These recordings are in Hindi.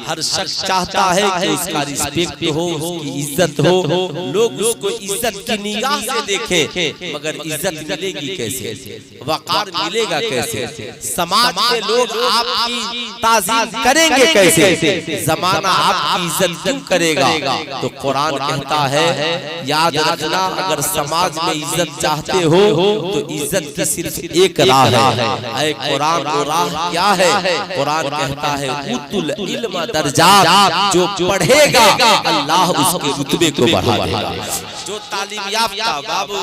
हर शख्स चाहता है कि उसका रिस्पेक्ट हो, उसकी इज्जत हो, लोग उसको इज्जत की निगाह से देखें। मगर इज्जत मिलेगी कैसे, वकार मिलेगा कैसे, समाज के लोग आपकी ताज़ीम करेंगे कैसे, जमाना आपकी इज्जत क्यों करेगा। तो कुरान कहता है याद रखना, अगर समाज में इज्जत चाहते हो तो इज्जत की सिर्फ एक राह है। कुरान वो राह क्या है? कुरान कहता है उतुल इल्म दर्जात, जो पढ़ेगा अल्लाह उसके रुतबे को बढ़ा देगा। जो तालीम याफ्ता, बाबू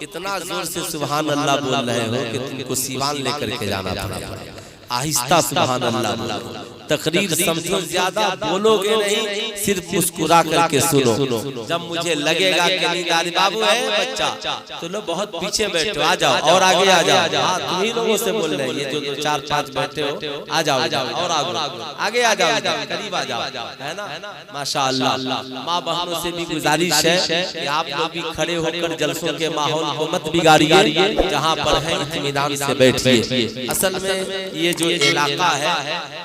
इतना जोर से सुभान अल्लाह बोल रहे हो कि तुमको सीवान लेकर के जाना पड़ेगा। आहिस्ता सुभान अल्लाह बोलो। तकरीर समझो, ज्यादा बोलोगे नहीं, सिर्फ मुस्कुरा करके सुनो। जब मुझे लगेगा कि नींद बाबू है बच्चा, तो लोग बहुत पीछे बैठे हो, आ जाओ और आगे आ जाओ। हाँ, तुम्ही लोगों से बोल रहे हैं, ये जो 4-5 बैठे हो, आ जाओ और आगे आ जाओ, करीब आ जाओ, है ना। माशाअल्लाह, माँ बहनों से भी गुजारिश है कि आप लोग भी खड़े होकर जलसों के माहौल को मत बिगाड़िए, जहाँ पर है इत्मीनान से बैठिए। असल में ये जो इलाका है,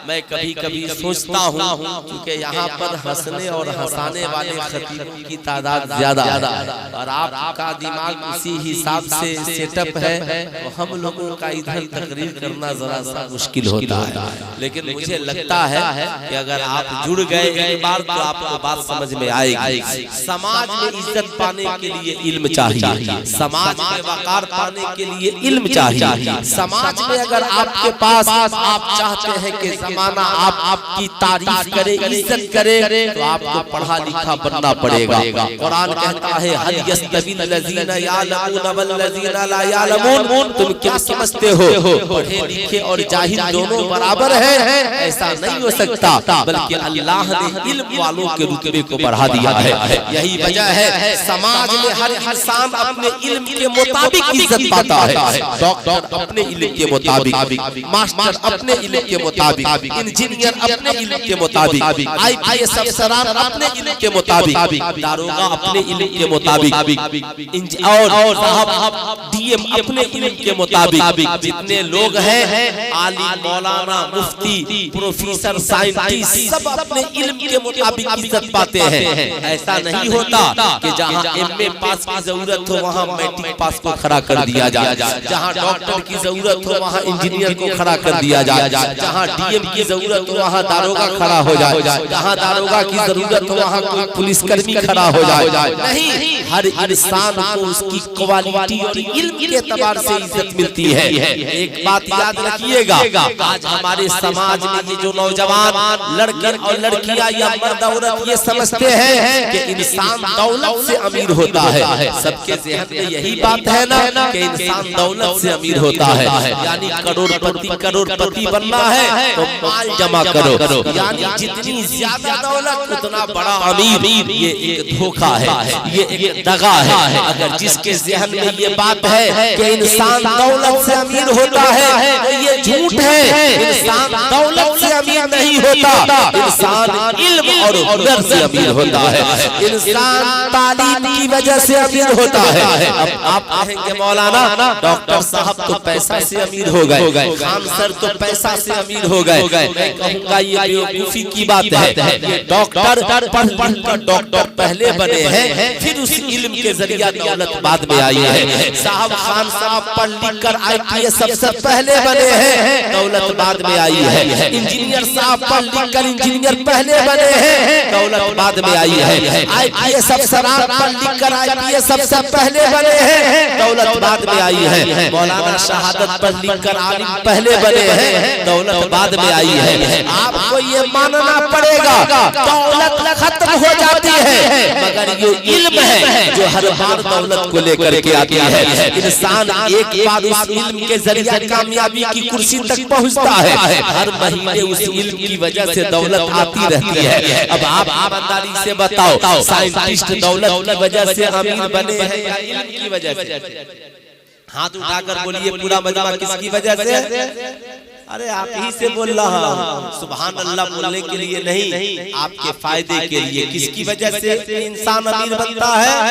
मैं कभी कभी सोचता हूँ क्योंकि यहाँ पर हंसने और हंसाने वाले खतीबों की तादाद ज्यादा है और आपका दिमाग उसी हिसाब से सेटअप है, तो हम लोगों का इधर तकरीर करना जरा सा मुश्किल होता है। लेकिन मुझे लगता है कि अगर आप जुड़ गए एक बार तो आपको बात समझ में आएगी। समाज में इज्जत पाने के लिए इल्म चाहिए, समाज में वकार पाने के लिए इल्म चाहिए। समाज में अगर आपके पास आप चाहते हैं कि जमाना आपकी तारीफ करे, इज्जत करे, तो आपको पढ़ा लिखा बनना पड़ेगा। कुरान कहता है हल यस्तवील लज़ीना यालमून वल लज़ीना ला यालमून, तुम क्या समझते हो पढ़े लिखे और जाहिल दोनों बराबर हैं? ऐसा नहीं हो सकता, बल्कि अल्लाह ने इल्म वालों के रुतबे को बढ़ा दिया है। यही वजह है समाज में हर इंसान अपने इल्म के मुताबिक इज्जत पाता है। डॉक्टर अपने इल्म के मुताबिक, मास्टर अपने इल्म के मुताबिक, इंजीनियर अपने इल्म के मुताबिक, IPS अफसरान अपने इल्म के मुताबिक, दारोगा अपने इल्म के मुताबिक, और साहब DM अपने इल्म के मुताबिक। जितने लोग हैं आलिम, मौलाना, मुफ्ती, प्रोफेसर, साइंटिस्ट, सब अपने इल्म के मुताबिक इज्जत पाते हैं। ऐसा नहीं होता कि जहाँ MA पास की जरूरत हो वहाँ मैट्रिक पास को खड़ा कर दिया जाए, जहाँ डॉक्टर की जरूरत हो वहाँ इंजीनियर को खड़ा कर दिया जाए, जहाँ DM की जरूरत हो वहाँ दारोगा खड़ा हो जाए, जहाँ दारोगा की जरूरत हो वहाँ कोई पुलिसकर्मी खड़ा हो जाए। नहीं, हर इंसान को उसकी क्वालिटी और इल्म के एतबार से इज्जत मिलती है। एक बात याद रखिएगा, आज हमारे समाज में ये जो नौजवान लड़के और लड़कियां या मर्द औरत ये समझते हैं कि इंसान दौलत से अमीर होता है। सबके ज़हन में यही बात है ना कि इंसान दौलत से अमीर होता है, यानी करोड़पति बनना है तो माल जमा करो, यानी जितनी ज्यादा दौलत उतना बड़ा अमीर। ये एक धोखा है, ये एक दगा है। अगर जिसके ज़हन में ये बात है कि इंसान दौलत से अमीर होता है, तो ये झूठ है। इंसान दौलत से अमीर नहीं होता, इंसान इल्म और हुनर से अमीर होता है, इंसान तालीम की वजह से अमीर होता है। अब आप कहेंगे मौलाना डॉक्टर साहब तो पैसा से अमीर हो गए, खान सर तो पैसा से अमीर हो गए। मैं कहूँगा ये बेवकूफी की बात है। ये डॉक्टर पढ़कर डॉक्टर पहले बने हैं, फिर उस इल्म के जरिए दौलत बाद में आई है। साहब खान साहब पढ़ लिख कर IPS अफसर पहले बने हैं, दौलत बाद में आई है। इंजीनियर साहब पढ़ लिख कर इंजीनियर पहले बने हैं, दौलत बाद में आई है। IPS अफसरान पढ़ लिख कर IPS अफसर पहले बने हैं, दौलत बाद में आई है। मौलाना शहादत पढ़ लिख कर आलिम पहले बने हैं, दौलत बाद में आई है। आपको ये मानना पड़ेगा दौलत खत्म हो जाती है, मगर ये इल्म है जो हर बार दौलत को लेकर के आती है। इंसान एक बार उस इल्म के जरिए कामयाबी की कुर्सी तक पहुंचता है, हर महीने उस इल्म की वजह से दौलत आती रहती है। अब आप ईमानदारी से बताओ, साइंटिस्ट दौलत की वजह से अमीर बने हैं या इल्म की वजह से? हाथ उठाकर बोलिए पूरा मजमा किसकी वजह से? अरे आप ही से बोल रहा हूँ, सुभान अल्लाह बोलने के लिए नहीं, आपके फायदे के लिए। किसकी वजह से इंसान अमीर बनता है?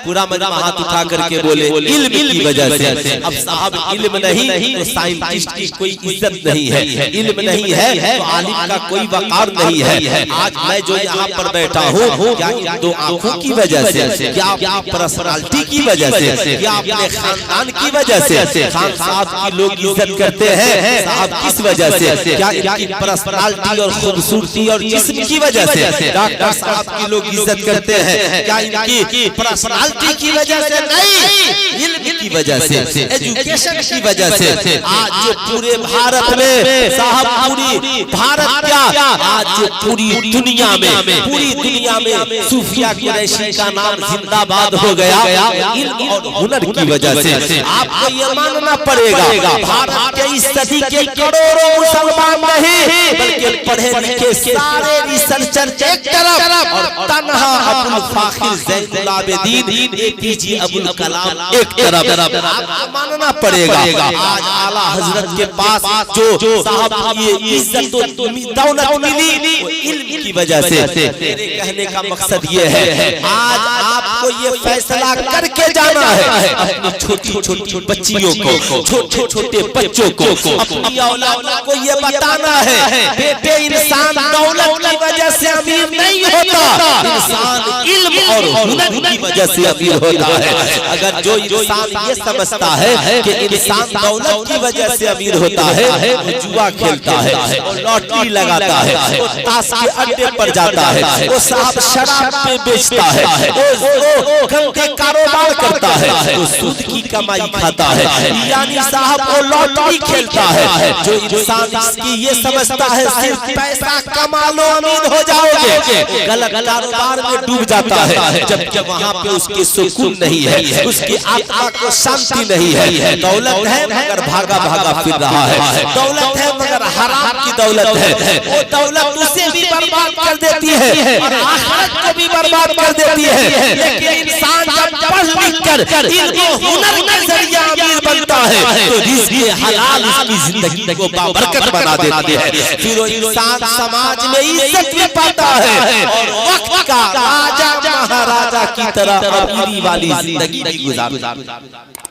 पूरा मजमा हाथ उठा करके बोले इल्म की वजह से। अब साहब इल्म नहीं तो साइंटिस्ट की कोई इज्जत नहीं है, इल्म नहीं है तो आलिम का कोई वकार नहीं है। आज मैं जो यहाँ पर बैठा हूँ, क्या इन दो आंखों की वजह से, क्या अपनी पर्सनालिटी की वजह से, क्या अपने खानदान की वजह से खान साहब की लोग इज्जत करते हैं? साहब किस वजह से? क्या इनकी पर्सनालिटी और खूबसूरती और जिस्म की वजह से डॉक्टर साहब की लोग इज्जत करते हैं? क्या इनकी पर्सनालिटी की वजह से? नहीं, इल्म की वजह से, एजुकेशन की वजह से। आज जो पूरे भारत में साहब, पूरी भारत क्या, आज जो पूरी दुनिया में सूफिया कुरैशी का नाम जिंदाबाद हो गया इल्म और हुनर की वजह से। आपको ये मानना पड़ेगा, भारत के इस सदी के करोड़ों मुसलमान नहीं बल्कि पढ़े लिखे सारे रिसर्चर एक तरफ और तन्हा अबुल फाखिर ज़ैनुल आबिदीन एपीजे अबुल कलाम एक तरफ। आपको मानना पड़ेगा आज आला हजरत के पास जो साहब ये इज्जत और दौलत मिली वो इल्म की वजह से। मेरे कहने का मकसद ये है, आज आपको ये फैसला करके जाना है अपनी छोटी छोटी बच्चियों को, छोटे छोटे बच्चों को, अपनी औलाद को ये बताना है, बेटे इंसान दौलत की वजह से अमीर नहीं होता, इंसान इल्म और हुनर की वजह से अमीर होता है। अगर जो इंसान ये समझता है कि इंसान दौलत की वजह से अमीर होता है, वो जुआ खेलता है, वो लॉटरी लगाता है, वो ताश के अड्डे पर जाता है, वो साहब शराब पे बेचता है, वो गम के कारोबार करता है, वो सूद की कमाई खाता है, यानी साहब वो लॉटरी खेलता है। जो इंसान इसकी ये समझता है सिर्फ पैसा कमा लो अमीर हो जाओगे, गलत कारोबार में डूब जाता है, जबकि वहाँ पे उसके सुकून नहीं है, उसकी आत्मा को शांति नहीं है। दौलत है मगर भागा भागा फिर रहा है, दौलत है मगर हराम की दौलत है, वो दौलत उसे भी बर्बाद कर देती है और आखिरत को भी बर्बाद कर देती है। लेकिन इंसान जब पढ़ लिख कर इल्म हुनर के जरिए अमीर बनता है तो रिज़्क़ हलाल उसकी जिंदगी को बाबरकत बना देती है। फिर वो इंसान समाज में इज्जत भी पाता है और वक्त का राजा महाराजा की तरह अमीरी वाली जिंदगी गुजारता है।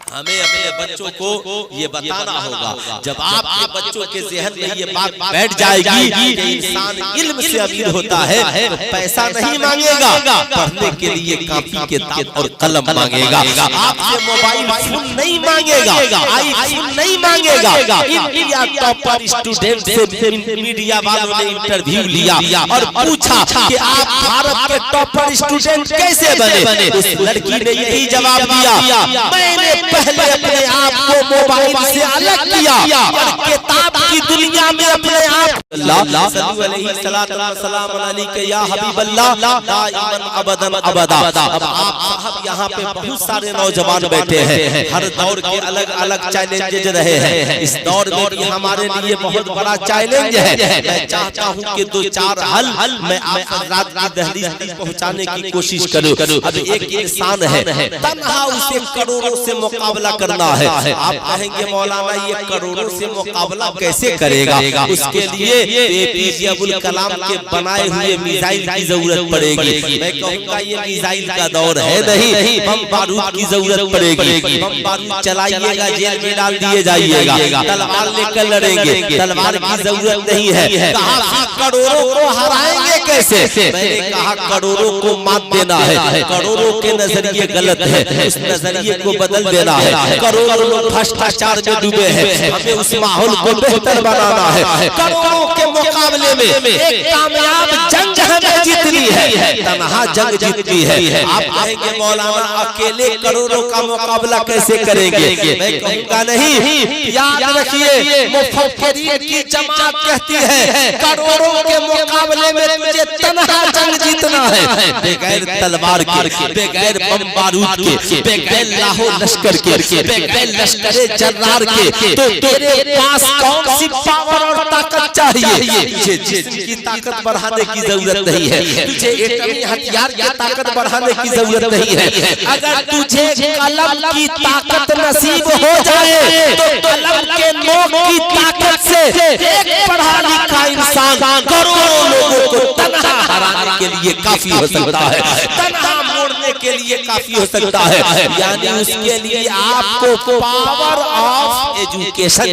हमें अपने बच्चों को ये बताना होगा, जब आपके बच्चों के ज़हन में ये बात बैठ जाएगी कि इंसान इल्म से अमीर होता है तो पैसा नहीं मांगेगा, पढ़ने के लिए कॉपी किताब और कलम मांगेगा, आपसे मोबाइल फोन नहीं मांगेगा, आईफोन नहीं मांगेगा। इंडिया टॉपर स्टूडेंट से मीडिया वालों ने इंटरव्यू लिया और पूछा कि आप भारत के टॉपर स्टूडेंट कैसे बने? उस लड़की ने यही जवाब दिया, मैंने पहले अपने आप को मोबाइल से अलग किया और किताब की दुनिया में अपने आप सल्लल्लाहु अलैहि सलाम अलैहि या हबीबल्लाह दाइमन अबदन अबदा। अब आप साहब यहाँ पे बहुत सारे नौजवान बैठे हैं, हर दौर के अलग अलग चैलेंजेस रहे हैं, इस दौर में भी हमारे लिए बहुत बड़ा चैलेंज है। मैं चाहता हूँ कि दो चार हल मैं आप रात की दहलीज तक पहुँचाने की कोशिश करूँ। अब एक इंसान है तन्हा, उसे करोड़ों से मुकाबला करना है। आप कहेंगे मौलाना ये करोड़ों से मुकाबला कैसे करेगा? उसके लिए एपीजे अबुल कलाम के बनाए हुए मिसाइल की जरूरत पड़ेगी। मैं कहूँगा ये मिसाइल का दौर है नहीं, बम बारूद की जरूरत पड़ेगी। बम बारूद चलाइएगा जेल में डाल दिए जाइएगा, तलवार लेकर लड़ेंगे, तलवार की जरूरत नहीं है। कहा करोड़ों को हराएंगे कैसे? मैंने कहा करोड़ों को मात देना है, करोड़ों के नजरिए गलत है, उस नजरिए को बदल देना है। करोड़ों लोग भ्रष्टाचार में डूबे हैं, हमें उस माहौल को बेहतर बनाना है। करोड़ों के मुकाबले में एक कामयाब जंग हमें जीतनी है, तन्हा जंग जीतनी है। आप कहेंगे मौलाना अकेले करोड़ों का मुकाबला कैसे करेंगे? मैं कहूँगा नहीं, याद रखिए मुफक्किरीन की जमात कहती है करोड़ों के मुकाबले में मुझे तन्हा जंग जीतना है, बगैर तलवार के, बगैर बम बारूद के, बगैर लाहौर लश्कर के, बगैर लश्करे जर्रार के। तो तेरे पास कौन सी पावर और ताकत चाहिए? जिसम की ताकत बढ़ाने की जरूरत नहीं है, तुझे एटमी हथियार की ताकत बढ़ाने की जरूरत नहीं है। अगर तुझे कलम की ताकत नसीब हो जाए तो कलम के नोक की ताकत से एक पढ़ा लिखा इंसान करोड़ों लोगों को तन्हा हराने के लिए काफी हो सकता है, तन्हा मोड़ने के लिए काफी हो सकता है। यानी उसके लिए आपको पावर ऑफ एजुकेशन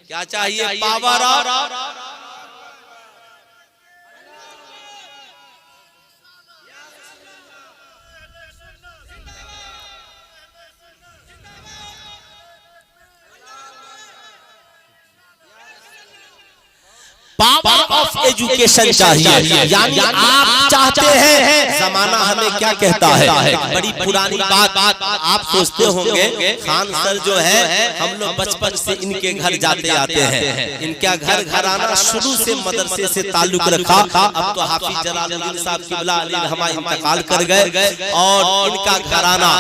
क्या चाहिए? Power of power of education चाहिए। यानी आप चाहते हैं, जमाना हमें क्या कहता है, बड़ी पुरानी बात आप सोचते होंगे, खान सर जो है हम लोग बचपन से इनके घर जाते आते हैं, इनका घर घराना शुरू से मदरसे से ताल्लुक रखा। अब तो हाफिज जलालुद्दीन साहब किबला अलैहिर्रहमा इंतकाल कर गए और इनका घराना,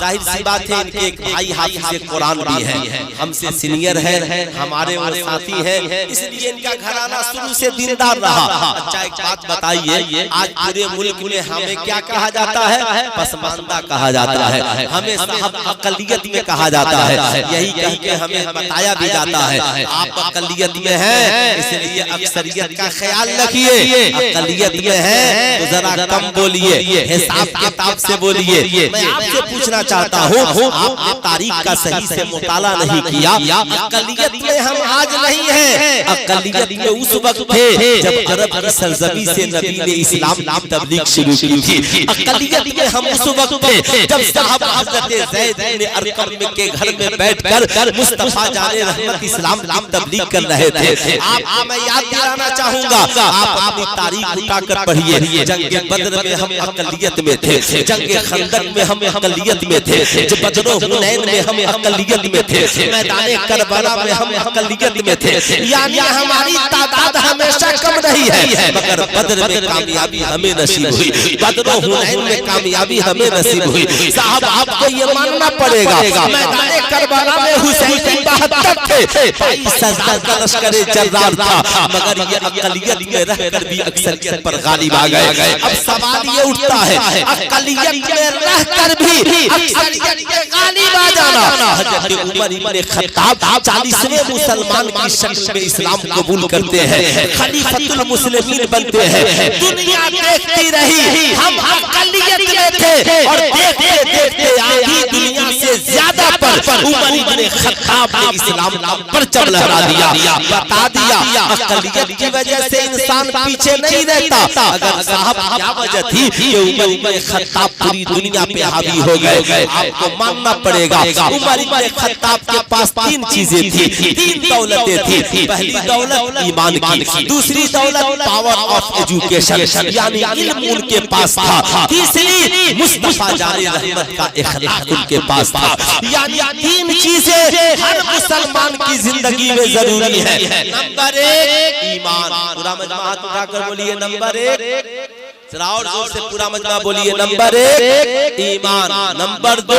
जाहिर सी बात है इनके एक भाई हाफिज कुरान भी है, हमसे सीनियर है, हमारे वो साथी है, इसलिए इनका घराना शुरू से दीनदार रहा। अच्छा एक बात बताइए, आज पूरे मुल्क में हमें क्या कहा जाता है? पसमानदा कहा जाता है, हमें साहब अकलियत में कहा जाता है। यही कह के हमें बताया भी जाता है आप अकलियत में हैं, इसलिए अक्सरियत का ख्याल रखिए। अकलियत में हैं तो जरा कम बोलिए, हिसाब किताब से बोलिए। मैं आपसे पूछना चाहता हूँ, आपने तारीख का सही से मुताला नहीं किया। अकलियत में हम आज नहीं हैं, अकलियत में उस वक्त थे जब अरब की सरजमी से नबी ने इस्लाम की तबलीग शुरू की थी। अकलियत में हम उस वक्त थे जब साहब हज़रत ज़ैद इब्न अरक़म के घर में बैठकर मुस्तफा जाने रहमत इस्लाम की तबलीग कर रहे थे। आपको मैं याद दिलाना चाहूंगा, आप अपनी तारीख उठाकर पढ़िए। जंग बदर में हम अकलियत में थे, जंग खंदक में हम अकलियत में थे, बदर हुनैन में हम अकलियत में थे, मैदान करबला में हम अकलियत में थे। यानी हमारी तादाद हमेशा कम रही है, मगर बदर में कामयाबी हमें नसीब हुई, बदर हुनैन में कामयाबी हमें नसीब हुई। साहब आपको ये मानना पड़ेगा, मैदान करबला में हुसैन 72 थे, 22,000 का लश्कर जर्रार था, मगर ये अकलियत में रहकर भी अक्सरियत पर गालिब आ गए। अब सवाल ये उठता है, अकलियत में रहकर भी अक्सरियत पे गालिब आ जाना। हज़रत उमर इब्न खत्ताब 40वें मुसलमान की शक्ल में इस्लाम कबूल करते हैं, खलीफतुल मुस्लिमीन बनते हैं। दुनिया देखती रही, हम अकलियत में थे और देखते देखते आधी दुनिया से ज्यादा पर उमर इब्न खत्ताब ने इस्लाम का परचम लहरा दिया, बता दिया। अकलियत की वजह से इंसान पीछे नहीं रहता। अगर साहब क्या वजह थी कि उमर इब्न खत्ताब पूरी दुनिया पे हावी हो गए? आपको मानना पड़ेगा, उमर इब्न खत्ताब के पास तीन चीजें थी, तीन दौलतें थी। पहली दौलत ईमान की, दूसरी दौलत पावर ऑफ एजुकेशन यानी इल्म उनके पास था, तीसरी मुस्तफा जाने रहमत का इखलाक उनके पास था। यानी तीन चीजें हर मुसलमान की जिंदगी में जरूरी है। नंबर 1 ईमान, पूरा मजमा हाथ उठाकर बोलिए नंबर 1, जरा और जोर से पूरा मजमा बोलिए नंबर 1 ईमान, नंबर 2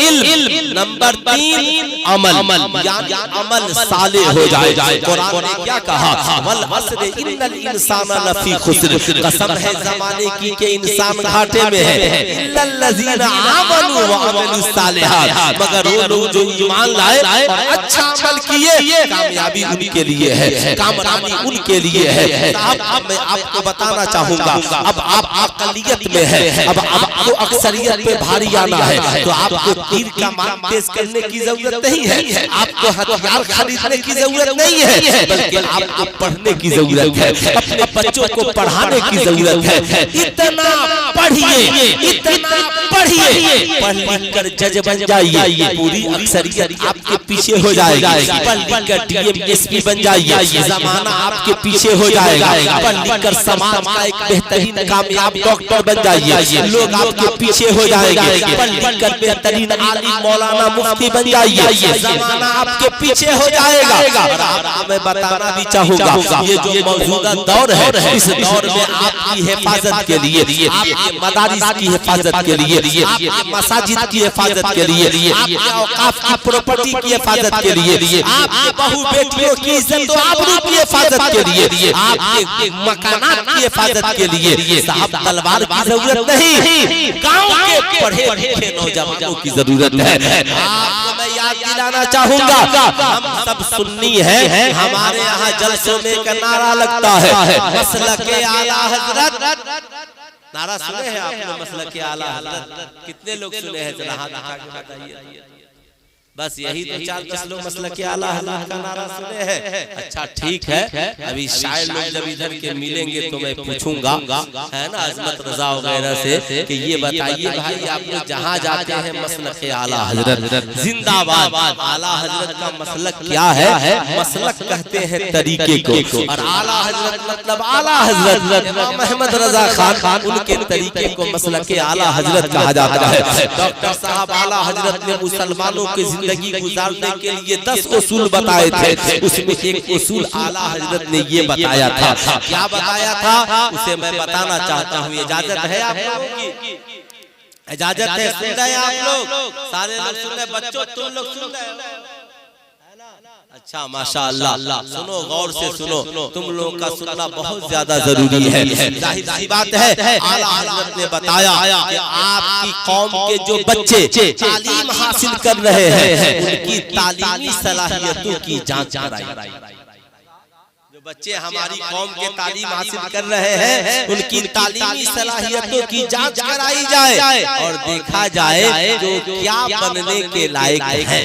इल्म, नंबर 3 अमल, यानी अमल सालेह हो जाए। कुरान ने क्या कहा? वल अस्र इन्नल इंसाना लफी खुस्र, कसम है जमाने की कि इंसान घाटे में है, इल्लल लज़ीना आमनू व अमिलुस सालिहात, मगर वो लोग जो ईमान लाए और अच्छा अमल किए, कामयाबी उनके लिए है, कामरानी उनके लिए है। अब मैं आपको बताना चाहूंगा, अब आप अकलियत में है, अब आपको अक्सरियत पे भारी आना है, तो आपको तीर का मान तेज करने की जरूरत नहीं है, आपको हथियार खरीदने की जरूरत नहीं है, बल्कि आपको पढ़ने की जरूरत है, अपने बच्चों को पढ़ाने की जरूरत है। इतना पढ़िए, इतना पढ़िए, पढ़ लिख कर जज बन जाइए, पूरी अक्सरियत आपके पीछे हो जाएगी। पढ़ लिख कर DMSP बन जाइए, जमाना आपके पीछे हो जाएगा। पढ़ लिख कर समाज का एक बेहतरीन कामयाब डॉक्टर बन जाइए, लोग आपके पीछे हो जाएंगे। पढ़ लिख कर बेहतरीन आलिम मौलाना मुफ्ती बन जाइए, जमाना आपके पीछे हो जाएगा। और आपको मैं बताना भी चाहूंगा, ये जो मौजूदा दौर है, इस दौर में आपकी हिफाजत के लिए, आप आपके मदारिस की हिफाजत के लिए, आपके मसाजिद की हिफाजत के लिए, आपके औकाफ की प्रॉपर्टी की हिफाजत के लिए, आपके बहू बेटियों की इज्जत और आबरू की हिफाजत के लिए, आपके मकानात की हिफाजत के लिए साहब तलवार की जरूरत नहीं, गांव के पढ़े लिखे नौजवानों की जरूरत है। आपको मैं याद दिलाना चाहूंगा, हम सब सुन्नी हैं, हमारे यहाँ जलसों में एक नारा लगता है, मसलके आला हजरत। नारा सुने हैं आपने मसलके आला हजरत? कितने लोग सुने हैं? जरा हाथ उठा के बताइए। बस यही तो 4-10 लोग मसलके आला हजरत का नारा सुने हैं। अच्छा ठीक है, अभी शायद लोग जब इधर के मिलेंगे तो मैं पूछूंगा, है ना, अजमत रजा वगैरह से कि ये बताइए भाई आप लोग जहाँ जाते हैं मसलके आला हजरत जिंदाबाद, आला हजरत का मसलक क्या है? मसलक कहते हैं तरीके को, और आला हजरत मतलब आला हजरत इमाम अहमद रजा खान उनके तरीके को मसलके आला हजरत कहा जाता है। डॉक्टर साहब आला हजरत ने मुसलमानों के जिंदगी गुजारने के लिए 10 उसूल बताए थे, उसमें एक उसूल आला हजरत ने ये बताया था। क्या बताया था उसे मैं बताना चाहता हूँ। इजाजत है आप लोगों की? इजाजत है? सुन रहे हैं आप लोग? सारे लोग सुन रहे? बच्चों तुम लोग सुन रहे हो? अच्छा माशाअल्लाह, सुनो, गौर से सुनो, तुम लोगों का सुनना बहुत ज्यादा जरूरी है। जाहिर सी बात है, आला हजरत ने बताया कि आपकी कौम के जो बच्चे तालीम हासिल कर रहे हैं उनकी तालीमी सलाहियतों की जांच कराई। जो बच्चे हमारी कौम के तालीम हासिल कर रहे हैं उनकी तालीमी सलाहियतों की जांच कराई जाए और देखा जाए जो क्या बनने के लायक है,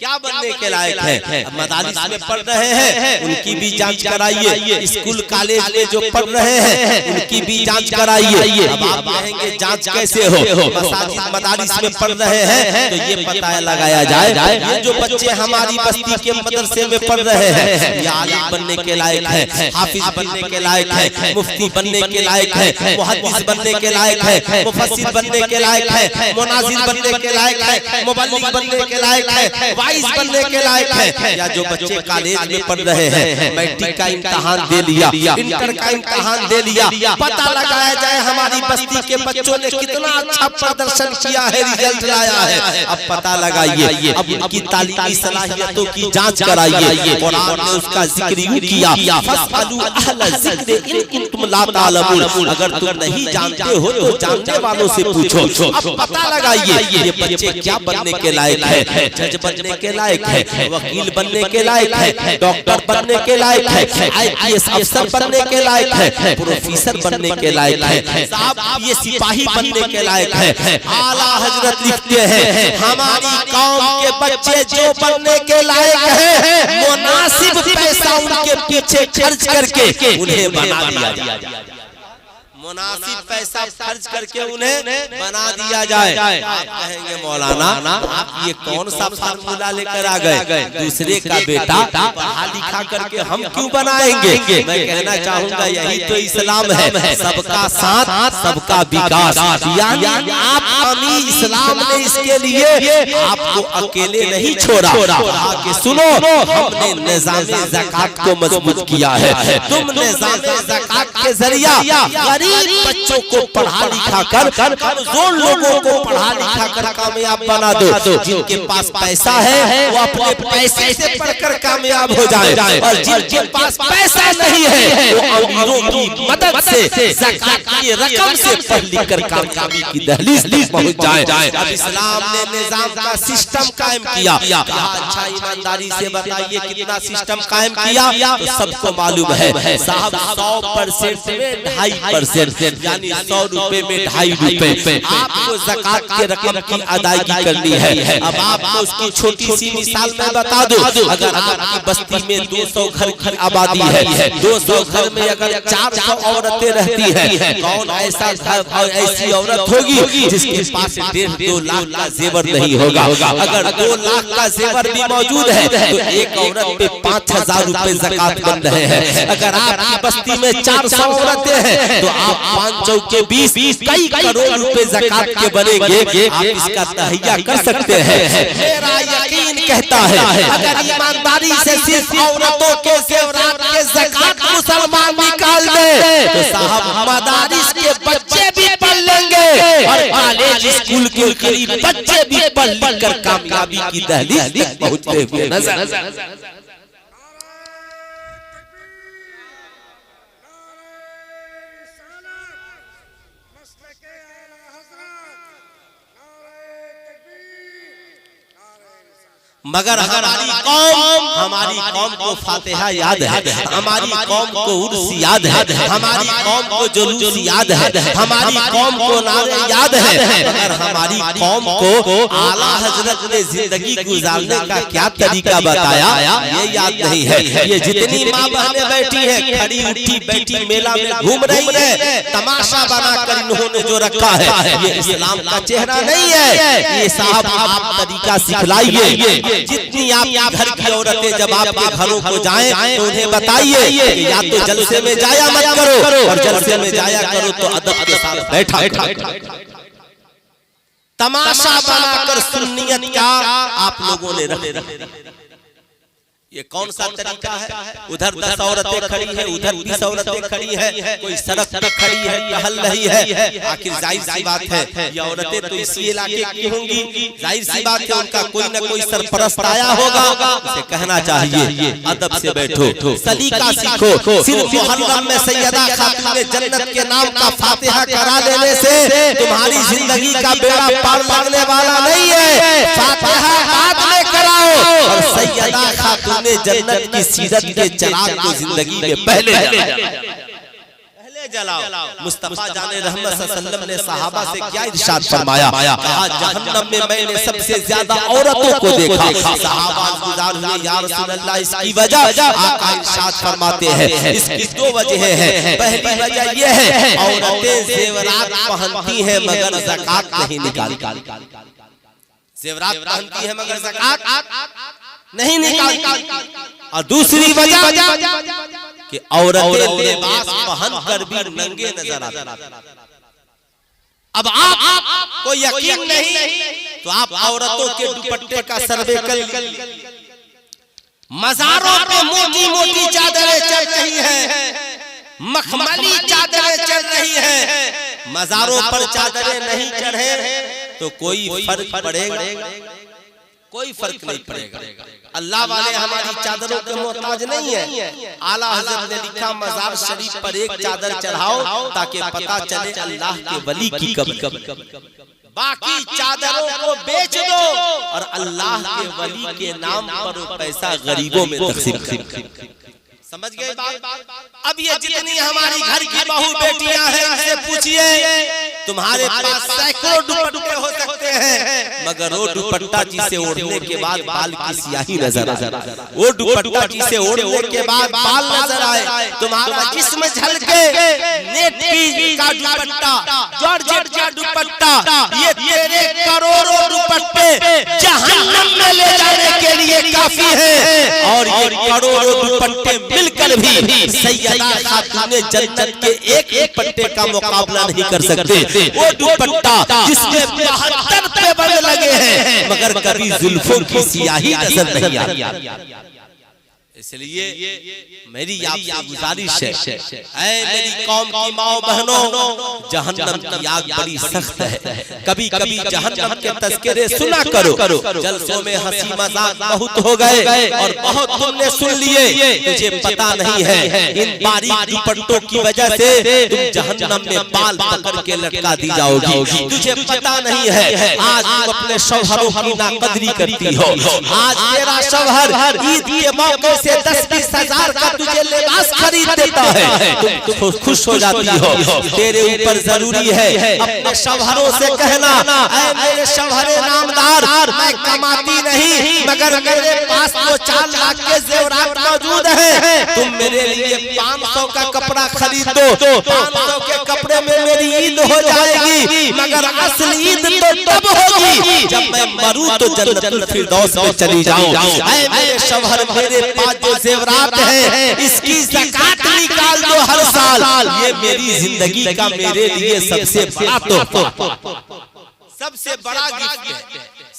क्या बनने के लायक है। मदारिस में पढ़ रहे हैं उनकी भी जांच कराइए, स्कूल कॉलेज में जो पढ़ रहे हैं उनकी भी जांच कराइए। अब आप कहेंगे जांच कैसे हो? मसाजिद मदारिस में पढ़ रहे हैं तो ये पता लगाया जाए ये जो बच्चे हमारी बस्ती के मदरसे में पढ़ रहे हैं ये आलिम बनने के लायक है, हाफिज बनने के लायक है, मुफ्ती बनने के लायक है, मुहद्दिस बनने के लायक है, मुफस्सिर बनने के लायक है, मुनाजिर बनने के लायक है, मुबल्लिग बनने के लायक है, बनने के लायक है। या जो बच्चे कॉलेज में पढ़ रहे हैं, मैट्रिक का इम्तिहान दे लिया, इंटर का इम्तिहान दे लिया, पता लगाया जाए हमारी बस्ती के बच्चों ने कितना अच्छा प्रदर्शन किया है, रिजल्ट लाया है। अब पता लगाइए, अब उनकी तालीमी सलाहियतों की जांच कराइए। कुरान ने उसका जिक्र यूं किया, फस्अलू अहल ज़िक्र इन कुंतुम ला तालमून, अगर तुम नहीं जानते हो तो जानने वालों से पूछो। अब पता लगाइए ये बच्चे क्या बनने के लायक है, जज बनने के लायक है, वकील बनने के लायक है, डॉक्टर बनने के लायक है, आईपीएस अफसर बनने के लायक है, प्रोफेसर बनने के लायक है, साहब ये सिपाही बनने के लायक है। आला हजरत लिखते हैं हमारी कौम के बच्चे जो बनने के लायक हैं मुनासिब पैसा उनके पीछे खर्च करके उन्हें बना दिया जाए, मुनासिब पैसा खर्च करके उन्हें बना दिया जाए। आप कहेंगे मौलाना आप ये कौन सा फार्मूला लेकर आ गए, दूसरे का बेटा पढ़ा लिखा करके हम क्यों बनाएंगे? मैं कहना चाहूंगा यही तो इस्लाम है, सबका साथ सबका विकास। यानी आप अमी इस्लाम ने इसके लिए आपको अकेले नहीं छोड़ा, आके सुनो, हमने निज़ाम ज़कात को मजबूत किया है। तुम निज़ाम ज़कात के जरिया गरीब बच्चों को पढ़ा लिखा कर कमजोर लोगों को पढ़ा लिखा कर कामयाब बना दो। जिनके पास पैसा है वो अपने पैसे से पढ़कर कामयाब हो जाए, और जिनके पास पैसा नहीं है वो अमीरों की मदद से ज़कात की रकम से पढ़ लिख कर कामयाबी की दहलीज पहुंच जाए। अब इस्लाम ने निजाम का सिस्टम कायम किया। अच्छा ईमानदारी से बताइए कितना सिस्टम कायम किया? तो सबको मालूम है साहब, 100% में 2.5%, यानी 100 रुपए में 2.5 रुपए आपको ज़कात के रकम की अदायगी करनी है। अब आपको उसकी छोटी सी मिसाल मैं बता दूं, अगर आपकी बस्ती में 200 घर की आबादी है, 200 घर में अगर 400 औरतें रहती हैं, कौन ऐसा ऐसी औरत होगी जिसके पास 1.5-2 लाख का जेवर नहीं होगा? अगर 2 लाख का जेवर भी मौजूद है तो एक औरत पे 5000 रुपए ज़कात बन रहे हैं। अगर आपकी बस्ती में 400 औरतें हैं तो आप 5 चौके 20 कई करोड़ रुपए ज़कात के बनेंगे। आप इसका तहैया कर सकते हैं। मेरा यकीन कहता है अगर ईमानदारी से सिर्फ औरतों के ज़ेवरात के ज़कात मुसलमान निकाल दे तो साहब मदारिस के बच्चे बिल्कुल करीब बच्चे भी पढ़ लिख कर कामयाबी की दहलीज तक पहुंचते हुए नजर। मगर हमारी कौम को फातिहा याद है, हमारी कौम को उर्स याद है, हमारी कौम को जुलूस याद है, हमारी कौम को नारे याद है, मगर हमारी कौम को आला हजरत ने जिंदगी गुजारने का क्या तरीका बताया ये याद नहीं है। ये जितनी माँ बहनें बैठी हैं, खड़ी उठी बैठी मेला में घूम रही है, तमाशा बनाकर इन्होंने जो रखा है ये इस्लाम का चेहरा नहीं है। ये साहब आप तरीका सिखलाइए। जितनी आप घर की औरतें जब आपके घरों को जाएं तो उन्हें बताइए कि या तो जलसे में जाया मत करो, और जलसे में जाया करो तो अदब के साथ बैठा। तमाशा बनाकर सुन्नियत का आप लोगों ने रख ये कौन सा तरीका है? उधर 10 औरतें खड़ी हैं, उधर 20 औरतें खड़ी हैं, कोई सड़क पर खड़ी है, टहल रही है। आखिर जाहिर सी बात है ये औरतें तो इसी इलाके की होंगी, जाहिर सी बात है उनका कोई न कोई सरपरस्त आया होगा। उसे कहना चाहिए अदब से बैठो, सलीका सीखो। सिर्फ मुहर्रम में सैयदा खातून जन्नत के नाम का फातिहा करा लेने से तुम्हारी जिंदगी का बेड़ा पार लगने वाला नहीं है। फातिहा हाथ में कराओ और सैयदा खातून जन्नत की सीरत के चिराग को जिंदगी में पहले जलाओ। मुस्तफा जाने रहमत सल्लल्लाहु अलैहि वसल्लम ने सहाबा से क्या इरशाद फरमाया? कहा जहन्नम में मैंने सबसे ज्यादा औरतों को देखा। सहाबा गुजार हुए या रसूल अल्लाह इसकी वजह? आका इरशाद फरमाते हैं इसकी 2 वजह है। पहली वजह यह है औरतें जेवरात पहनती हैं मगर ज़कात नहीं निकालती। जेवरात पहनती है मगर ज़कात नहीं निकालती। और दूसरी वजह कि औरतें लिबास पहन कर भी नंगे नजर आती। अब आप को यकीन नहीं तो आप औरतों के दुपट्टे का सर्वे कर, मज़ारों पे मोटी मोटी चादरें चल रही हैं, मखमली चादरें चल रही हैं, मज़ारों पर चादरें नहीं चढ़े तो कोई फर्क पड़ेगा? कोई फर्क नहीं पड़ेगा। अल्लाह वाले हमारी चादरों के मोहताज नहीं है। आला हज़रत ने लिखा मज़ार शरीफ पर एक चादर चढ़ाओ ताकि पता चले अल्लाह के वली की कब्र। बाकी चादरों को बेच दो और अल्लाह के वली के नाम पर पैसा गरीबों में तकसीम। समझ गए बात? अब ये जितनी हमारी घर की बहू बेटियां हैं इनसे पूछिए, तुम्हारे पास सैकड़ों दुपट्टे हो सकते हैं मगर वो दुपट्टा जिसे ओढ़ने के बाद बाल की स्याही नजर आए, वो दुपट्टा जिसे ओढ़ने के बाद बाल नजर आए, तुम्हारा जिस्म झलके, नेट का दुपट्टा, जॉर्जेट का दुपट्टा, ये तेरे करोड़ों दुपट्टे जहन्नम में ले जाने के लिए काफी है। और ये करोड़ों दुपट्टे मिलकर भी सैयदा खातून जन्नत के एक दुपट्टे का मुकाबला नहीं कर सकते। वो दुपट्टा जिसमें 72 पेबड़ लगे हैं मगर कभी जुल्फों की स्याही नजर नहीं आती। इसलिए मेरी आपसे गुजारिश है, ऐ मेरी कौम की माओ बहनों, जहन्नम की आग बड़ी सख्त है। कभी कभी जहन्नम के तज़किरे सुना करो। जलसों में हंसी मजाक बहुत हो गए और बहुत तुमने सुन लिए, तुझे पता नहीं है इन बारीक दुपट्टों की वजह से तुम जहन्नम में बाल पकड़ के लटका दी जाओगी। तुझे पता नहीं है आज तुम अपने शौहरों की नाकदरी करती हो। आज तेरा शौहर ईद के मौके से 10-20 हजार का तुझे लिबास खरीद देता है, तुम खुश हो जाती हो। तेरे ऊपर जरूरी है अपने शौहरों से कहना, ऐ मेरे शौहरे नामदार, मैं कमाती नहीं मगर मेरे पास तो 4 लाख के जेवरात मौजूद हैं, तुम मेरे लिए 500 का कपड़ा खरीद दो। 500 के कपड़े में मेरी ईद हो जाएगी मगर असल ईद तो तब होगी जब मैं मरूं तो जन्नतुल फिरदौस में चली जाऊं। ऐ मेरे शौहर, मेरे पास जो जेवरात है इसकी ज़कात निकाल दो हर साल। ये मेरी जिंदगी का मेरे लिए सबसे बड़ा तोहफा, सबसे बड़ा गिफ्ट है,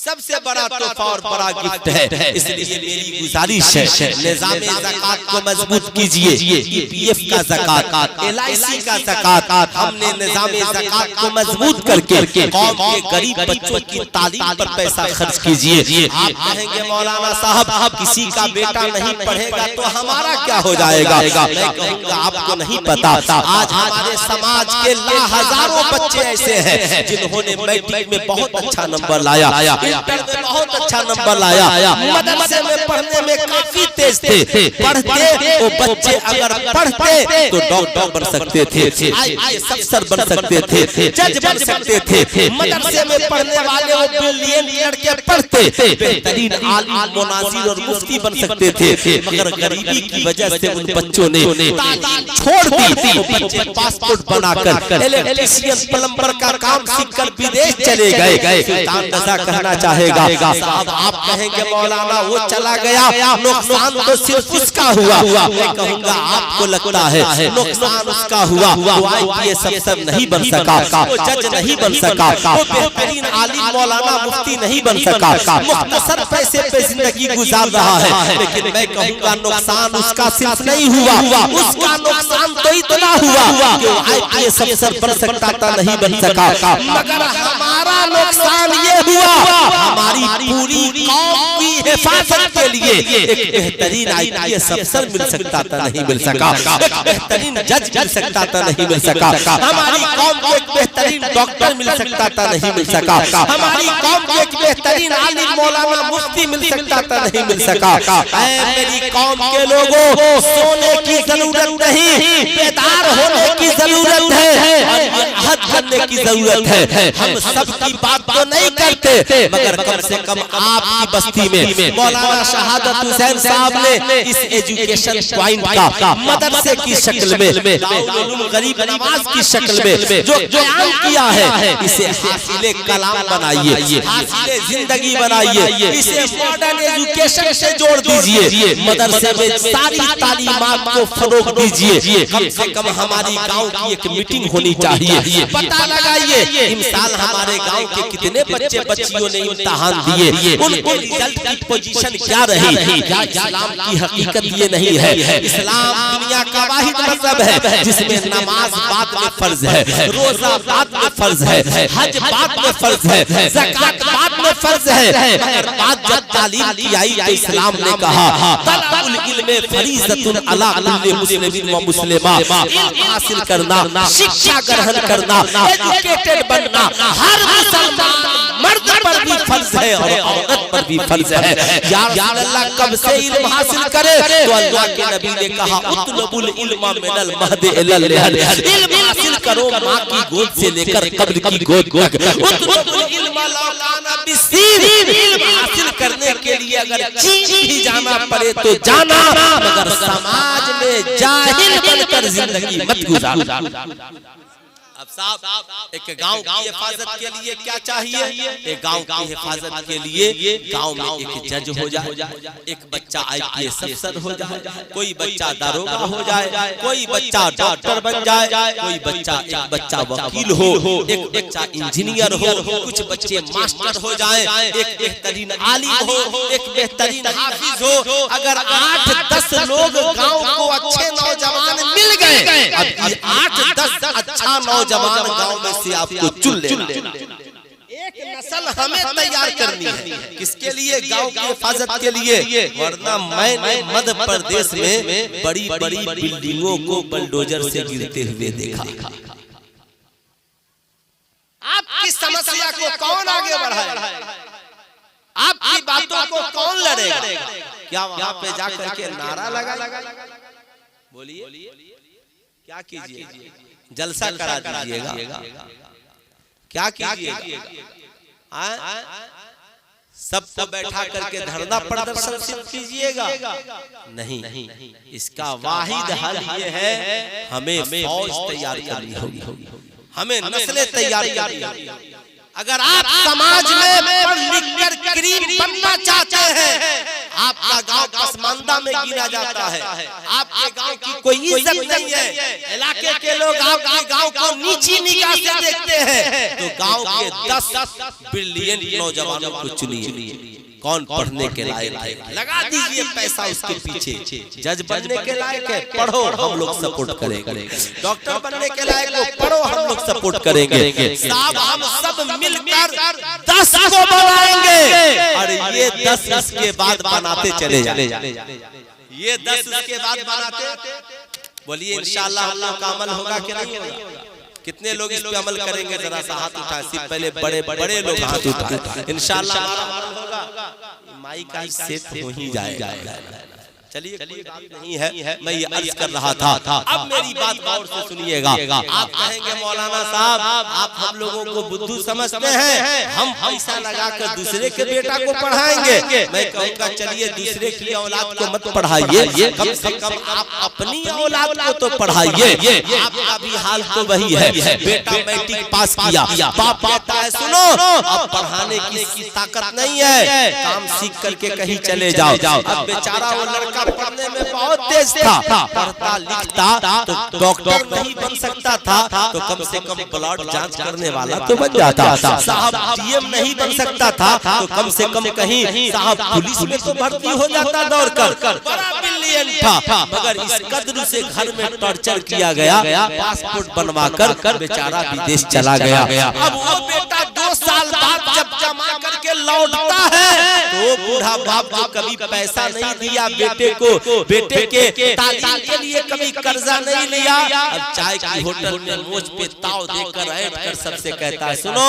सबसे बड़ा तोहफा और बड़ा गिफ्ट है। इसलिए मेरी गुजारिश है, निज़ाम ज़कात को मजबूत कीजिए। ईपीएफ का ज़कात, एलआईसी का ज़कात, हमने निज़ाम ज़कात को मजबूत करके कौम के गरीब बच्चों की तालीम पर पैसा खर्च कीजिए। आप कहेंगे मौलाना साहब किसी का बेटा नहीं पढ़ेगा तो हमारा क्या हो जाएगा? मैं कहूँगा आपको नहीं पता, आज हमारे समाज के हजारों बच्चे ऐसे हैं जिन्होंने मैट्रिक में बहुत अच्छा नंबर लाया, इंटर में बहुत अच्छा नंबर लाया, मदरसे में पढ़ने में काफी तेज थे, पढ़ते वो बच्चे अगर पढ़ते तो डॉक्टर बन सकते थे, आईएएस अफसर बन सकते थे, जज बन सकते थे। मदरसे में पढ़ने वाले वो बिलियनियर के पढ़ते बेहतरीन आलिम, मुनाजिर और मुफ्ती बन सकते थे, मगर गरीबी की वजह से उन बच्चों ने तालीम छोड़ दी। वो बच्चे पासपोर्ट बनाकर इलेक्ट्रीशियन, प्लम्बर का काम सीखकर विदेश चले गए। सुल्तान रज़ा कहना चाहेगा, साहब आप कहेंगे मौलाना वो चला गया, नुकसान तो सिर्फ उसका हुआ। मैं कहूँगा आपको लगता है नुकसान उसका हुआ, वो आईपीएस अफसर नहीं बन सका, वो जज नहीं बन सका, वो बेहतरीन आलिम मौलाना मुफ्ती नहीं बन सका, मुख्तसर पैसे पे जिंदगी गुजार रहा है। लेकिन मैं कहूँगा नुकसान उसका सिर्फ नहीं हुआ, उसका नुकसान तो इतना हुआ कि आईपीएस अफसर बन सकता था, नहीं बन सका। मगर हमारा नुकसान ये हुआ, हमारी पूरी कौम की हिफाजत के लिए एक बेहतरीन आईपीएस अफसर मिल सकता था, नहीं मिल सका, एक बेहतरीन जज मिल सकता था, नहीं मिल सका, हमारी कौम को एक बेहतरीन डॉक्टर मिल सकता था, नहीं मिल सका, हमारी कौम को एक बेहतरीन आलिम मौलाना मुफ्ती मिल सकता था, नहीं मिल सका। मेरी कौम के लोगों, सोने की जरूरत नहीं, बेदार होने की जरूरत है, अहद करने की जरूरत है। हम सबकी बात तो नहीं करते, मगर कम से कम आपकी बस्ती में मौलाना शहादत हुसैन साहब ने इस एजुकेशन पॉइंट का मदरसे की शक्ल में, गरीब नवाज की शक्ल में जो बयान किया है, इसे हासिले कलाम बनाइए, हासिले जिंदगी बनाइए, इसे मॉडर्न एजुकेशन से जोड़ दीजिए, मदरसे में सारी तालीमात को फरोग दीजिए। कम से कम हमारी गांव की एक मीटिंग होनी चाहिए, पता लगाइए इम्तिहान हमारे गांव के कितने बच्चे बच्चियों ने इम्तिहान दिए, उनके रिजल्ट की पोजीशन क्या रही। क्या इस्लाम की हकीकत ये नहीं है? इस्लाम दुनिया का वाहिद मज़हब है जिसमें नमाज बाद में फर्ज है, रोजा बाद में फर्ज है, हज बाद में फर्ज है, ज़कात बाद में फर्ज है। मगर बात जब तालीम की आई तो इस्लाम ने कहा तलबुल इल्म फरीज़तुन अला कुल्लि मुस्लिमिन व मुस्लिमा, इल्म हासिल करना, शिक्षा ग्रहण करना, एजुकेटेड बनना हर मुसलमान मर्द पर भी फर्ज है और औरत पर भी फर्ज है। या अल्लाह कब से इल्म हासिल करे? तो अल्लाह के नबी ने कहा उतलबुल इल्म मिनल महद इलल लहद, इल्म हासिल करो माँ की गोद से लेकर कब्र की गोद तक। उतलबुल इल्म लौ काना बिसीर, इल्म हासिल करने के लिए अगर चीन भी जाना पड़े तो जाना, मगर समाज में जाहिल बनकर जिंदगी मत गुजारो। अब साहब एक गांव की हिफाजत के लिए क्या चाहिए? एक गांव की हिफाजत के लिए गांव में एक जज हो जाए, एक बच्चा आईपीएस अफसर हो जाए, कोई बच्चा दारोगा हो जाए, कोई बच्चा डॉक्टर बन जाए, कोई बच्चा एक बच्चा वकील हो, एक बच्चा इंजीनियर हो, कुछ बच्चे मास्टर हो जाए, एक बेहतरीन आलिम हो, एक बेहतरीन हाफिज हो। अगर 8-10 लोग गांव को अच्छे नौजवान मिल गए, अब ये 8-10 अच्छा नौजवान गांव में से आपको चुन लेना, एक नस्ल हमें तैयार करनी है। किसके लिए? गांव की हिफाजत के लिए। वरना मैंने मध्य प्रदेश में बड़ी बड़ी बिल्डिंगों को बुलडोजर से गिरते हुए देखा। आपकी समस्या को कौन आगे बढ़ाएगा? आपकी बातों को कौन लड़ेगा? क्या वहां पे जाकर के नारा लगा? बोलिए क्या कीजिए? जलसा करा दीजिएगा? क्या कीजिएगा? सबको बैठा करके धरना प्रदर्शन कीजिएगा? नहीं, इसका वाहिद हल ये है, हमें फौज तैयार करनी होगी, हमें नस्लें तैयार करनी होगी। अगर आप समाज में पढ़ लिख कर करीम बनना चाहते हैं आपका गांव पसमानदा में गिना जाता है, आपके गांव की कोई इज्जत नहीं है, इलाके के लोग आपके गांव को नीची निगाह से देखते हैं, तो गांव के 10 ब्रिलियंट नौजवानों को चुनिए, कौन पढ़ने के लायक है, लगा दीजिए पैसा उसके पीछे। जज बनने के लायक है, पढ़ो, हम लोग सपोर्ट करेंगे। डॉक्टर बनने के लायक हो, पढ़ो, हम लोग सपोर्ट करेंगे। साहब हम सब मिलकर 10 को बनाएंगे, और ये 10 इसके बाद बनाते चले जाए, ये 10 इसके बाद बनाते। बोलिए इंशाअल्लाह हम लोग का अमल होगा कि नहीं होगा? कितने लोग इस पे अमल करेंगे? जरा सा हाथ उठाएं, सिर्फ पहले बड़े बड़े लोग हाथ उठाएं। इंशाअल्लाह हमारा अमल होगा, माई का सेट हो ही जाएगा। चलिए कोई बात नहीं है, मैं ये अर्ज कर रहा था। अब मेरी बात गौर से सुनिएगा। आप कहेंगे मौलाना साहब आप हम लोगों को बुद्धू समझते हैं, हम पैसा लगाकर दूसरे के बेटा को पढ़ाएंगे। मैं कहूँगा चलिए दूसरे की औलाद को मत पढ़ाइए, कम से कम आप अपनी औलाद को तो पढ़ाइए। आपका भी हाल तो वही है, बेटा मैट्रिक पास किया, बाप कहता है सुनो अब पढ़ाने की ताकत नहीं है, काम सीख करके कहीं चले जाओ। अब बेचारा वो लड़का पढ़ने में बहुत तेज था, पढ़ता लिखता तो डॉक्टर नहीं बन सकता था, तो कम से कम ब्लड जांच करने वाला तो बन जाता। साहब डीएम नहीं बन सकता था, तो कम से कम कहीं साहब पुलिस में तो भर्ती हो जाता दौड़ कर। बड़ा ब्रिलियंट था, मगर इस कदर से घर में टॉर्चर किया गया, पासपोर्ट बनवा कर बेचारा विदेश चला गया। अब वो बेटा 2 साल बाद जब जमा करके लौटता है, तो बूढ़ा बाप जो कभी पैसा नहीं दिया बेटे के तालीम के लिए कभी कर्जा नहीं लिया, अब चाय की होटल में मोच पे ताव देकर ऐठ कर सबसे कहता है सुनो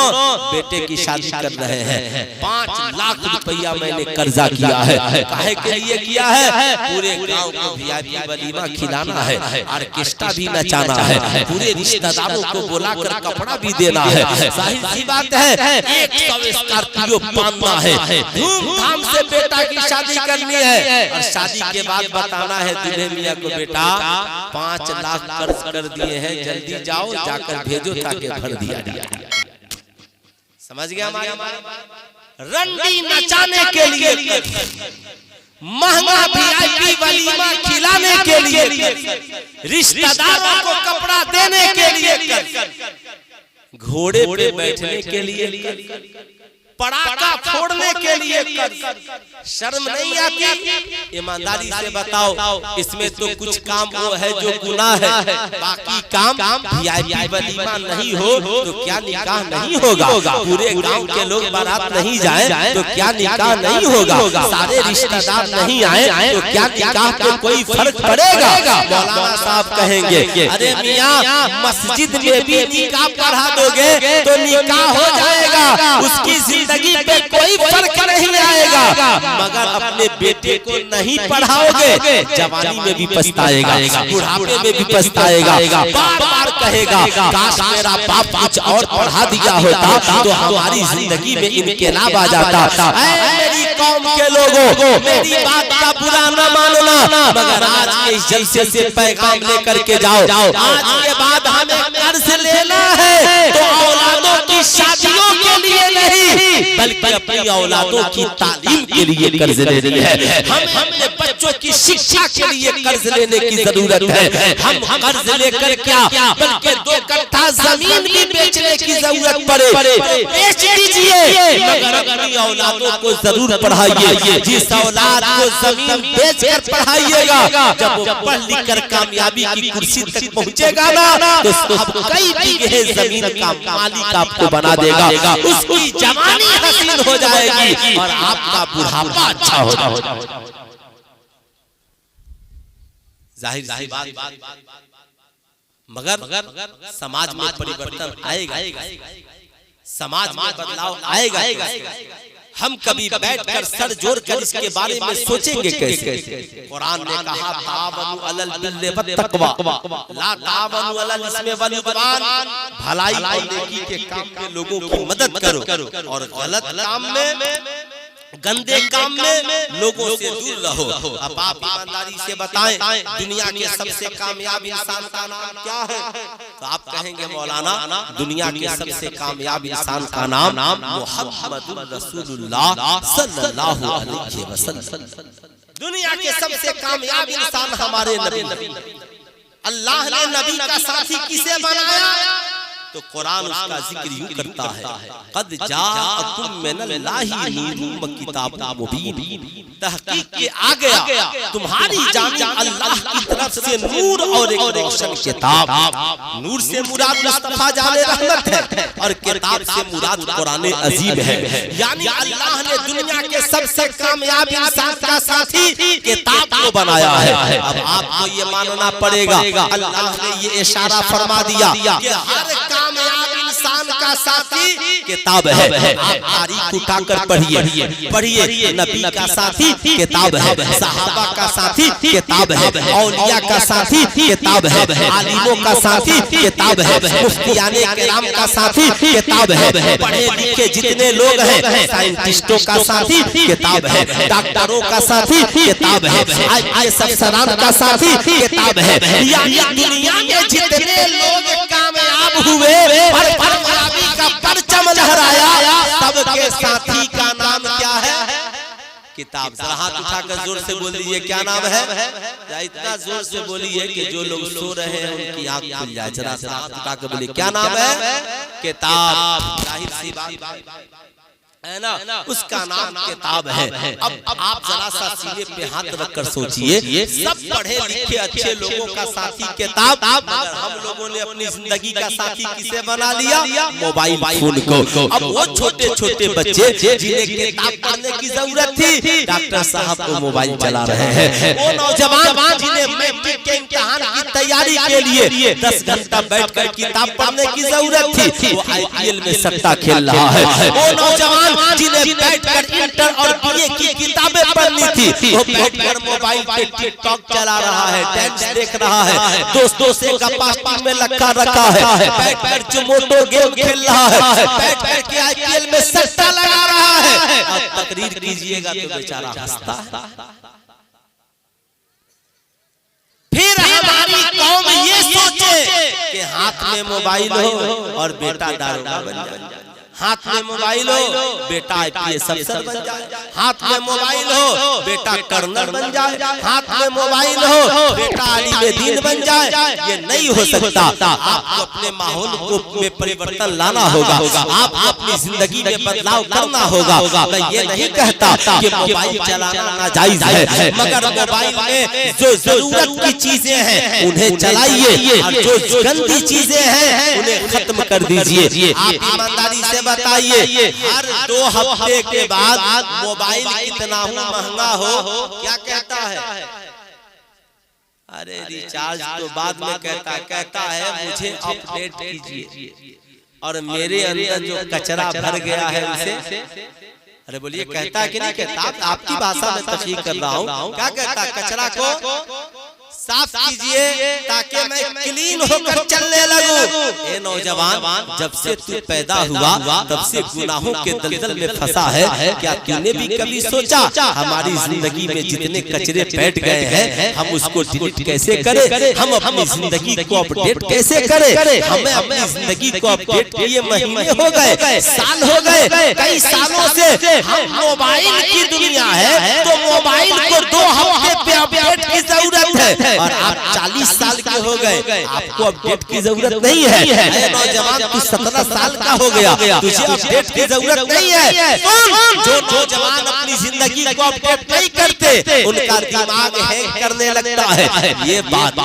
बेटे की शादी कर रहे हैं, 5 लाख रुपया मैंने कर्जा किया है। काहे के लिए किया है? पूरे गांव को वीआईपी वलीमा खिलाना है, ऑर्केस्ट्रा भी नचाना है, पूरे रिश्तेदारों को बुलाकर कपड़ा भी देना है। जाहिर सी बात है 100 स्कॉर्पियो बांधना है, धूमधाम से बेटा की शादी करनी है, और शादी के बाद बताना है दूल्हे मियां को बेटा 5 लाख कर्ज कर दिए हैं, जल्दी जाओ जाकर भेजो ताकि भर दिया। समझ गया? रंडी नचाने के लिए, महंगा वीआईपी वलीमा खिलाने के लिए, रिश्तेदारों को कपड़ा देने के लिए, घोड़े पे बैठने के लिए, पटाखा फोड़ने के लिए, शर्म नहीं आती? ईमानदारी से बताओ, इसमें तो कुछ काम वो है जो गुनाह है, बाकी काम वीआईपी वलीमा नहीं हो तो क्या निकाह नहीं होगा? पूरे गांव के लोग बारात नहीं जाएं तो क्या निकाह नहीं होगा? सारे रिश्तेदार नहीं आए तो क्या निकाह पे कोई फर्क पड़ेगा? मौलाना साहब कहेंगे अरे मियां मस्जिद में भी निकाह पढ़ा दोगे तो निकाह हो जाएगा, उसकी जिंदगी पे कोई फर्क नहीं आएगा, मगर अपने बेटे को नहीं पढ़ाओगे जवानी में भी पछताएगा, बुढ़ापे में भी पछताएगा, बार बार कहेगा काश मेरा बाप कुछ और पढ़ा दिया होता तो हमारी जिंदगी में इनकलाब आ जाता। मेरी कौम के लोगों मेरी बात का बुरा न मानना, मगर आज के इस जलसे से पैगाम लेकर के जाओ, आज के बाद हमें कर्ज लेना है तो औलादों की शादियों के लिए नहीं बल्कि अपनी औलादों की तालीम के लिए कर्ज लेने है। हमें अपने बच्चों की शिक्षा के लिए कर्ज लेने की जरूरत है। हम कर्ज लेकर क्या बल्कि 2 कट्ठा जमीन भी बेचने की जरूरत पड़े बेच दीजिए, मगर अपनी औलादों को जरूर पढ़ाइए। जिस औलाद को जमीन बेचकर पढ़ाइएगा, जब वो पढ़ लिख कर कामयाबी की कुर्सी तक पहुंचेगा ना तो कई बीघे जमीन का मालिक आपको बना देगा, उसकी जवानी हसीन हो जाएगी और आपका बुढ़ापा अच्छा हो जाएगा। जाहिर सी बात, मगर समाज में परिवर्तन आएगा, समाज में बदलाव आएगा। हम कभी बैठकर सर जोड़ कर इसके बारे में सोचेंगे कैसे? कुरान ने कहा तावनु अलल बिर्रि वत तक़वा ला तावनु अलल इस्मि वल उद्वान, भलाई और नेकी के काम में लोगों की मदद करो और गलत काम में, गंदे काम में लोगों से दूर रहो। अब आप ईमानदारी से बताएं दुनिया के सबसे कामयाब इंसान का नाम क्या है? तो आप कहेंगे मौलाना दुनिया के सबसे कामयाब इंसान का नाम मुहम्मदुर रसूलुल्लाह सल्लल्लाहु अलैहि वसल्लम। दुनिया के सबसे कामयाब इंसान हमारे नबी। अल्लाह ने नबी का साथी किसे बनाया? तो कुरान उसका जिक्र यूं करता है, कद जाअकुम मिनल्लाहि नूरुम व किताबुम मुबीन। तहकीक के आ गया तुम्हारी जानिब अल्लाह की तरफ से नूर और एक रोशन किताब। नूर से मुराद मुस्तफा जाने रहमत है और किताब से मुराद कुरान अजीब है। यानी अल्लाह ने दुनिया के सबसे कामयाब इंसान का साथी किताब को बनाया है। अब आपको ये मानना पड़ेगा, अल्लाह ने ये इशारा फरमा दिया कि हर कामयाब इंसान का साथी किताब है। आप तारीख उठाकर पढ़िए, नबी का साथी किताब है, सहाबा का साथी किताब है, औलिया का साथी किताब है, आलिमों का साथी किताब है, मुफ्तियाने किराम का साथी किताब है, पढ़े लिखे जितने लोग हैं साइंटिस्टों का साथी किताब है, डॉक्टरों का साथी किताब है, आईएएस अफसरान का साथी किताब है। यानी दुनिया में जितने लोग कामयाब हुए और कामयाबी का परचम लहराया, सबके साथी का नाम क्या है? किताब। जरा हाथ उठाकर जोर से बोल दीजिए, क्या नाम है? इतना जोर से बोलिए कि जो लोग सो रहे हैं उनकी आंख खुल जाए। जरा सा हाथ उठाकर बोलिए, क्या नाम है? किताब। जाहिर सी बात है ना, उसका नाम किताब है। अब आप जरा सा सीने पे हाथ रखकर सोचिए, सब पढ़े लिखे अच्छे लोगों का साथी किताब, मगर हम लोगों ने अपनी जिंदगी का साथी किसे बना लिया? मोबाइल फोन को। अब वो छोटे छोटे बच्चे जिन्हें किताब पढ़ने की जरूरत थी, डॉक्टर साहब को मोबाइल चला रहे हैं। वो नौजवान जिन्हें मैट्रिक के इम्तिहान की तैयारी के लिए 10 घंटा बैठकर किताब पढ़ने की जरूरत थी, वो आईपीएल में सट्टा खेल रहा है। वो नौजवान जिन्हें बैठकर इंटर और बीए की किताबें पढ़नी थी, वो बैठकर मोबाइल पे टिकटॉक चला रहा है, डांस देख रहा है, दोस्तों से गप्पा में लगा रखा है, बैठकर जोमोटो गेम खेल रहा है, बैठकर के आईपीएल में सट्टा लगा रहा है। अब तकरीर कीजिएगा तो बेचारा हंसता है। फिर हमारी कौम ये सोचे कि हाथ में मोबाइल हो और बेटा दारोगा बन जाए, हाथ में मोबाइल हो बेटा आईपीएस अफसर बन जाए, हाथ में मोबाइल हो बेटा कर्नल बन जाए, हाथ में मोबाइल हो बेटा आलिम दीन बन जाए। ये नहीं हो सकता। आपको अपने माहौल को में परिवर्तन लाना होगा, आप अपनी जिंदगी में बदलाव करना होगा। मैं ये नहीं कहता कि मोबाइल चलाना नाजायज है, मगर मोबाइल में जो जरूरत की चीजें हैं उन्हें चलाइए और जो गंदी चीजें हैं उन्हें खत्म कर दीजिए। आप ईमानदारी से बताइए, हर 2 हफ्ते के बाद मोबाइल कितना महंगा हो, क्या कहता है? अरे रिचार्ज तो बाद में कहता है मुझे अपडेट कीजिए, और मेरे अंदर जो कचरा भर गया है उसे, अरे बोलिए कहता है कि नहीं कहता? आपकी भाषा में तशरीह कर रहा हूँ। क्या कहता? कचरा को साफ कीजिए ताकि मैं क्लीन होकर चलने लगूं। ए नौजवान, जब से तू पैदा हुआ तब से गुनाहों के दलदल में फंसा है। क्या तूने भी कभी सोचा हमारी जिंदगी में जितने कचरे बैठ गए हैं हम उसको डिलीट कैसे करें? हम अपनी जिंदगी को अपडेट कैसे करें? हमें अपनी जिंदगी को अपडेट किए महीने हो गए, साल हो गए, कई सालों से हम मोबाइल की दुनिया है, तो मोबाइल को 2 हफ्ते पे अपडेट की जरूरत है, और आप 40 साल के हो गए, आपको अपडेट की जरूरत नहीं है। नौजवान तू 17 साल का हो गया, तुझे अपडेट की जरूरत नहीं है। जो नौजवान अपनी जिंदगी को अपडेट नहीं करते उनका दिमाग हैंग करने लगता है। ये बात